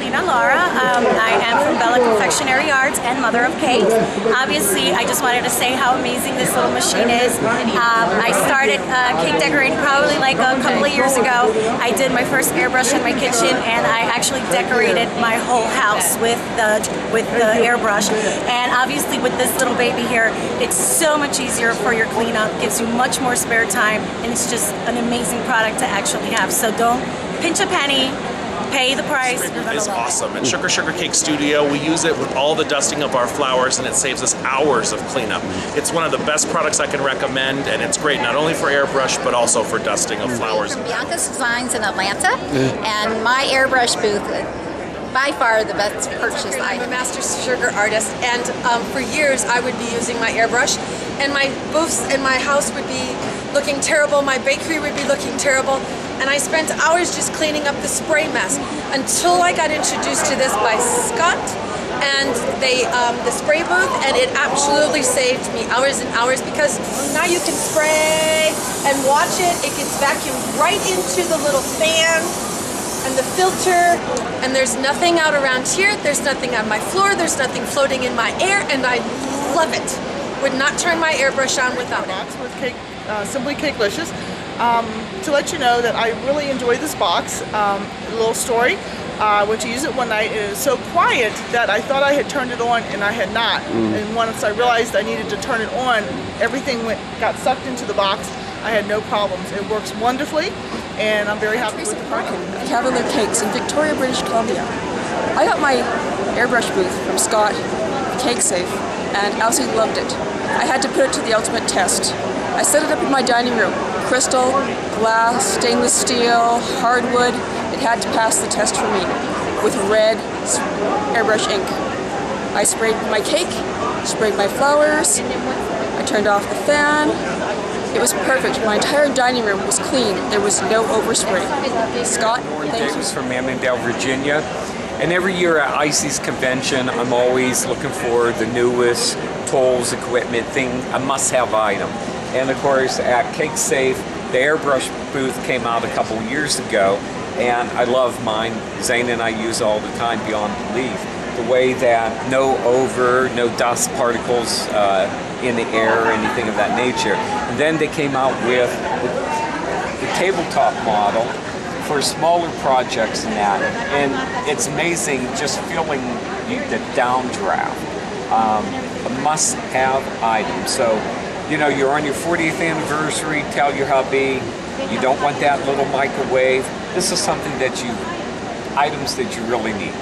Christina Lara. I am from Bella Confectionery Arts and mother of cake. Obviously, I just wanted to say how amazing this little machine is. I started cake decorating probably like a couple of years ago. I did my first airbrush in my kitchen, and I actually decorated my whole house with the airbrush. And obviously, with this little baby here, it's so much easier for your cleanup. Gives you much more spare time, and it's just an amazing product to actually have. So don't pinch a penny. Pay the price. Spray Booth is awesome. At Sugar Cake Studio, we use it with all the dusting of our flowers, and it saves us hours of cleanup. It's one of the best products I can recommend, and it's great not only for airbrush but also for dusting of flowers. I'm from Bianca's Designs in Atlanta, and my airbrush booth, by far the best purchase I'm a master sugar artist, and for years I would be using my airbrush, and my booths in my house would be looking terrible, my bakery would be looking terrible, and I spent hours just cleaning up the spray mess until I got introduced to this by Scott and the spray booth, and it absolutely saved me hours and hours, because now you can spray and watch it. It gets vacuumed right into the little fan and the filter, and there's nothing out around here, there's nothing on my floor, there's nothing floating in my air, and I love it. Would not turn my airbrush on without it. Box with cake, Simply Cakelicious. To let you know that I really enjoy this box. A little story. I went to use it one night, and it was so quiet that I thought I had turned it on, and I had not. And once I realized I needed to turn it on, everything got sucked into the box. I had no problems. It works wonderfully, and I'm very happy with the product. Cavalier Cakes in Victoria, British Columbia. I got my airbrush booth from Scott, CakeSafe, and absolutely loved it. I had to put it to the ultimate test. I set it up in my dining room. Crystal, glass, stainless steel, hardwood. It had to pass the test for me with red airbrush ink. I sprayed my cake, sprayed my flowers, I turned off the fan. It was perfect. My entire dining room was clean. There was no overspray. Scott, thank you. From Annandale, Virginia. And every year at Icy's convention, I'm always looking for the newest tools, equipment, a must-have item. And of course, at CakeSafe, the airbrush booth came out a couple years ago, and I love mine. Zane and I use it all the time beyond belief. The way that no dust particles in the air or anything of that nature. And then they came out with the tabletop model for smaller projects and that. And it's amazing just feeling the downdraft. A must-have item. So, you know, you're on your 40th anniversary, tell your hubby, you don't want that little microwave. This is something items that you really need.